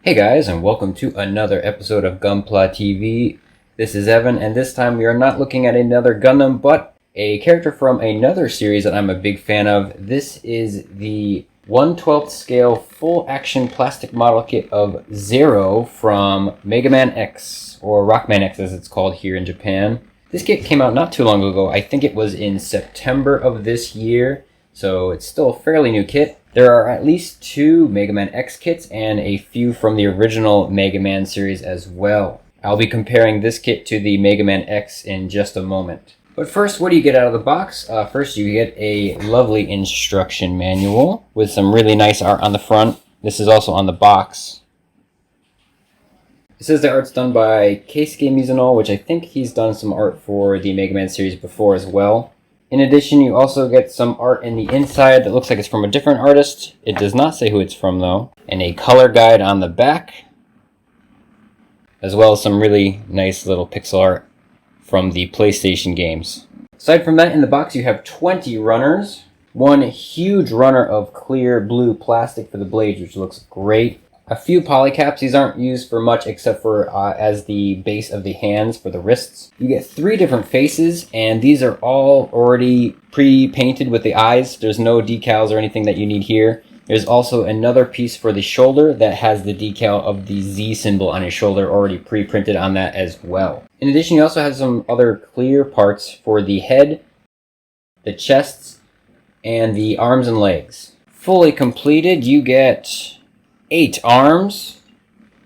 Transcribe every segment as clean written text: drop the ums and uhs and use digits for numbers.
Hey guys, and welcome to another episode of Gunpla TV. This is Evan, and this time we are not looking at another Gundam, but a character from another series that I'm a big fan of. This is the 1/12 scale full action plastic model kit of Zero from Mega Man X, or Rockman X as it's called here in Japan. This kit came out not too long ago. I think it was in September of this year, so it's still a fairly new kit. There are at least 2 Mega Man X kits and a few from the original Mega Man series as well. I'll be comparing this kit to the Mega Man X in just a moment. But first, what do you get out of the box? First, you get a lovely instruction manual with some really nice art on the front. This is also on the box. It says the art's done by Keisuke Mizuno, which I think he's done some art for the Mega Man series before as well. In addition, you also get some art in the inside that looks like it's from a different artist. It does not say who it's from though. And a color guide on the back, as well as some really nice little pixel art from the PlayStation games. Aside from that, in the box you have 20 runners. One huge runner of clear blue plastic for the blades, which looks great. A few polycaps. These aren't used for much except for as the base of the hands for the wrists. You get 3 different faces, and these are all already pre-painted with the eyes. There's no decals or anything that you need here. There's also another piece for the shoulder that has the decal of the Z symbol on his shoulder already pre-printed on that as well. In addition, you also have some other clear parts for the head, the chests, and the arms and legs. Fully completed, you get 8 arms,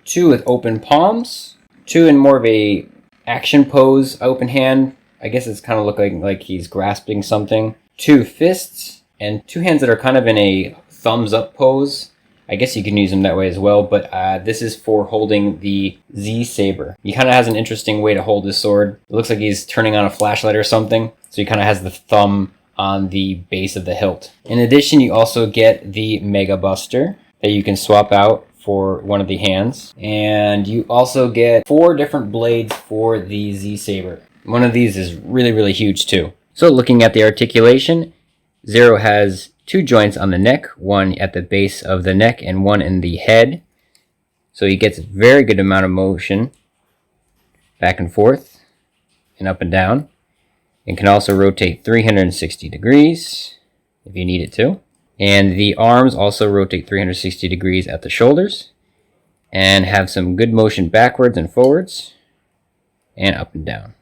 2 with open palms, 2 in more of a action pose, open hand. I guess it's kind of looking like he's grasping something. 2 fists, and 2 hands that are kind of in a thumbs up pose. I guess you can use them that way as well, but this is for holding the Z saber. He kind of has an interesting way to hold his sword. It looks like he's turning on a flashlight or something, so he kind of has the thumb on the base of the hilt. In addition, you also get the Mega Buster that you can swap out for one of the hands. And you also get 4 different blades for the Z-Saber. One of these is really huge too. So looking at the articulation, Zero has 2 joints on the neck, one at the base of the neck and one in the head. So he gets a very good amount of motion back and forth and up and down. And can also rotate 360 degrees if you need it to. And the arms also rotate 360 degrees at the shoulders and have some good motion backwards and forwards and up and down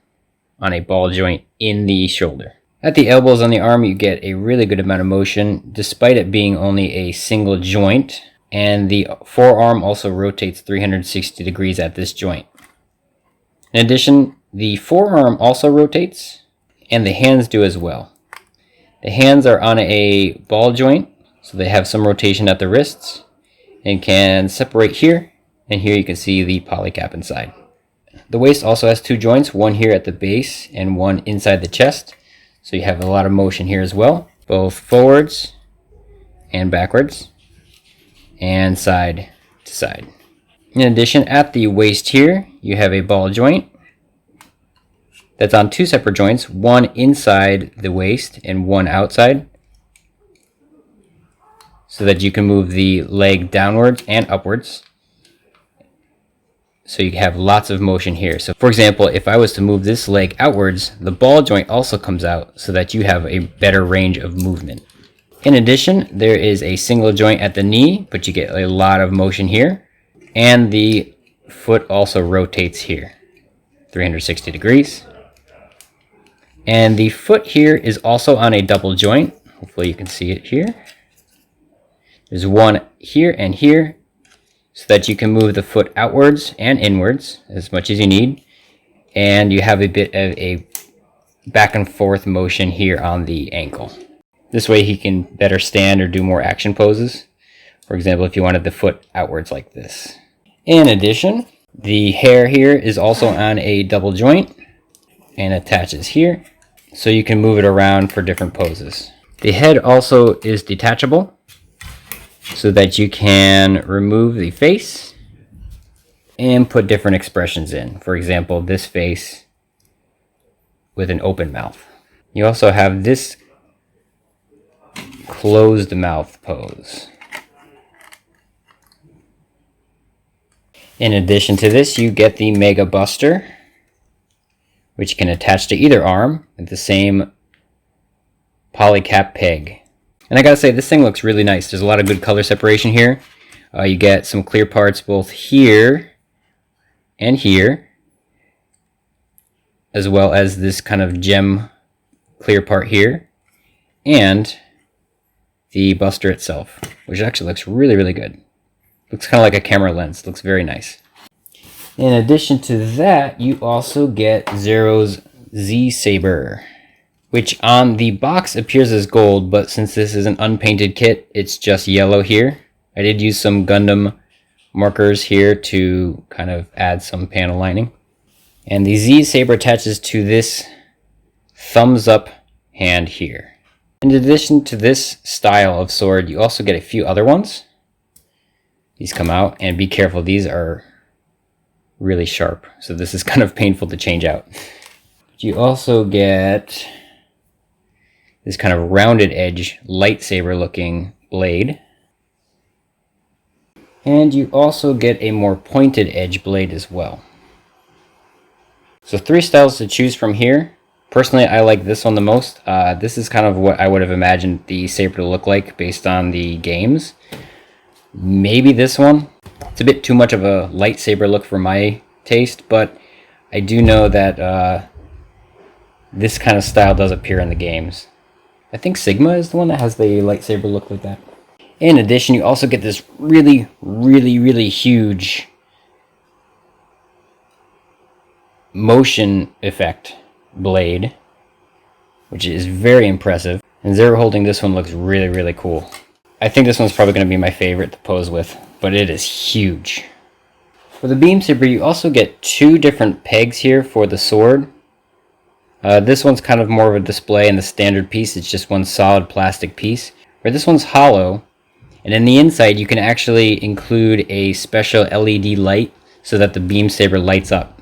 on a ball joint in the shoulder. At the elbows on the arm, you get a really good amount of motion despite it being only a single joint, and the forearm also rotates 360 degrees at this joint. In addition, the forearm also rotates and the hands do as well. The hands are on a ball joint, so they have some rotation at the wrists and can separate here, and here you can see the polycap inside. The waist also has 2 joints, one here at the base and one inside the chest, so you have a lot of motion here as well, both forwards and backwards and side to side. In addition, at the waist here, you have a ball joint that's on 2 separate joints, one inside the waist and one outside, so that you can move the leg downwards and upwards. So you have lots of motion here. So for example, if I was to move this leg outwards, the ball joint also comes out so that you have a better range of movement. In addition, there is a single joint at the knee, but you get a lot of motion here. And the foot also rotates here, 360 degrees. And the foot here is also on a double joint. Hopefully you can see it here. There's one here and here, so that you can move the foot outwards and inwards as much as you need. And you have a bit of a back and forth motion here on the ankle. This way he can better stand or do more action poses. For example, if you wanted the foot outwards like this. In addition, the hair here is also on a double joint and attaches here, so you can move it around for different poses. The head also is detachable, so that you can remove the face and put different expressions in. For example, this face with an open mouth. You also have this closed mouth pose. In addition to this, you get the Mega Buster, which you can attach to either arm with the same polycap peg. And I gotta say, this thing looks really nice. There's a lot of good color separation here. You get some clear parts both here and here, as well as this kind of gem clear part here, and the buster itself, which actually looks really, really good. Looks kind of like a camera lens. Looks very nice. In addition to that, you also get Zero's Z-Saber, which on the box appears as gold, but since this is an unpainted kit, it's just yellow here. I did use some Gundam markers here to kind of add some panel lining. And the Z-Saber attaches to this thumbs up hand here. In addition to this style of sword, you also get a few other ones. These come out, and be careful, these are really sharp, so this is kind of painful to change out. You also get this kind of rounded edge, lightsaber looking blade. And you also get a more pointed edge blade as well. So 3 styles to choose from here. Personally, I like this one the most. This is kind of what I would have imagined the saber to look like based on the games. Maybe this one. It's a bit too much of a lightsaber look for my taste, but I do know that this kind of style does appear in the games. I think Sigma is the one that has the lightsaber look like that. In addition, you also get this really, really, really huge motion effect blade, which is very impressive. And Zero holding this one looks really, really cool. I think this one's probably going to be my favorite to pose with, but it is huge. For the beam saber, you also get 2 different pegs here for the sword. This one's kind of more of a display, and the standard piece it's just one solid plastic piece. Where this one's hollow, and in the inside you can actually include a special LED light so that the beam saber lights up.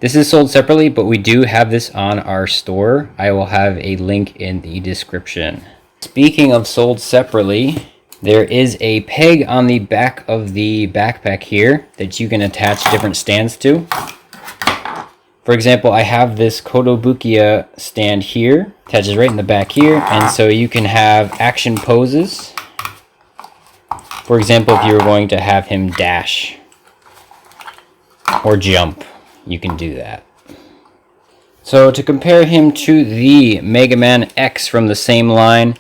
This is sold separately, but we do have this on our store. I will have a link in the description. Speaking of sold separately, there is a peg on the back of the backpack here that you can attach different stands to. For example, I have this Kotobukiya stand here, attaches right in the back here, and so you can have action poses. For example, if you were going to have him dash or jump, you can do that. So to compare him to the Mega Man X from the same line,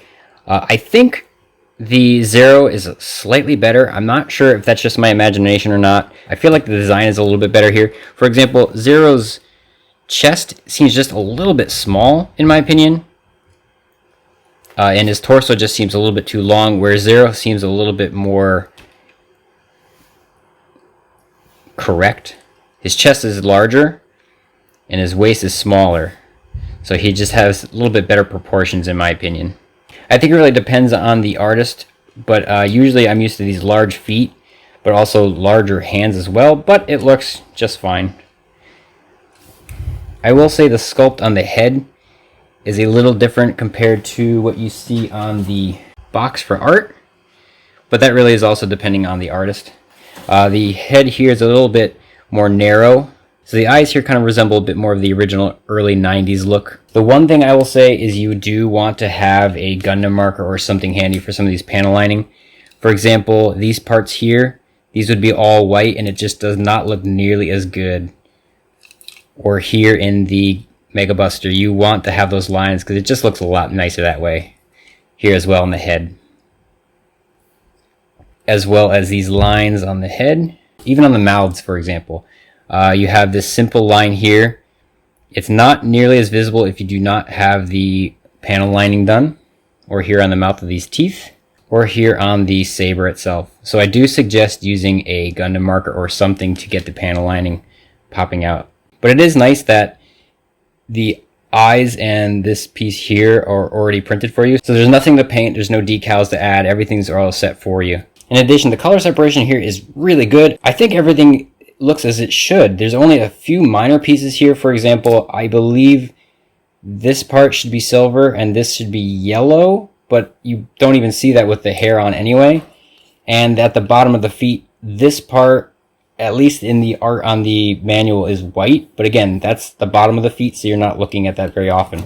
I think the Zero is slightly better. I'm not sure if that's just my imagination or not. I feel like the design is a little bit better here. For example, Zero's chest seems just a little bit small, in my opinion. And his torso just seems a little bit too long, where Zero seems a little bit more correct. His chest is larger, and his waist is smaller. So he just has a little bit better proportions, in my opinion. I think it really depends on the artist, but usually I'm used to these large feet, but also larger hands as well, but it looks just fine. I will say the sculpt on the head is a little different compared to what you see on the box for art, but that really is also depending on the artist. The head here is a little bit more narrow, so the eyes here kind of resemble a bit more of the original early 90s look. The one thing I will say is you do want to have a Gundam marker or something handy for some of these panel lining. For example, these parts here, these would be all white and it just does not look nearly as good. Or here in the Mega Buster, you want to have those lines because it just looks a lot nicer that way. Here as well on the head. As well as these lines on the head. Even on the mouths, for example. You have this simple line here. It's not nearly as visible if you do not have the panel lining done. Or here on the mouth of these teeth. Or here on the saber itself. So I do suggest using a Gundam marker or something to get the panel lining popping out. But it is nice that the eyes and this piece here are already printed for you. So there's nothing to paint, there's no decals to add, everything's all set for you. In addition, the color separation here is really good. I think everything looks as it should. There's only a few minor pieces here. For example, I believe this part should be silver and this should be yellow, but you don't even see that with the hair on anyway. And at the bottom of the feet, this part at least in the art on the manual, is white. But again, that's the bottom of the feet, so you're not looking at that very often.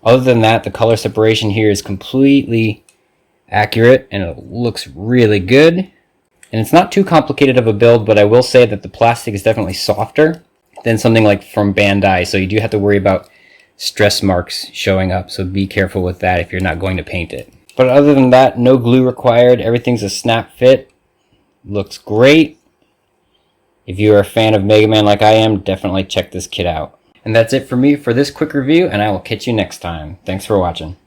Other than that, the color separation here is completely accurate, and it looks really good. And it's not too complicated of a build, but I will say that the plastic is definitely softer than something like from Bandai, so you do have to worry about stress marks showing up, so be careful with that if you're not going to paint it. But other than that, no glue required. Everything's a snap fit. Looks great. If you're a fan of Mega Man like I am, definitely check this kit out. And that's it for me for this quick review, and I will catch you next time. Thanks for watching.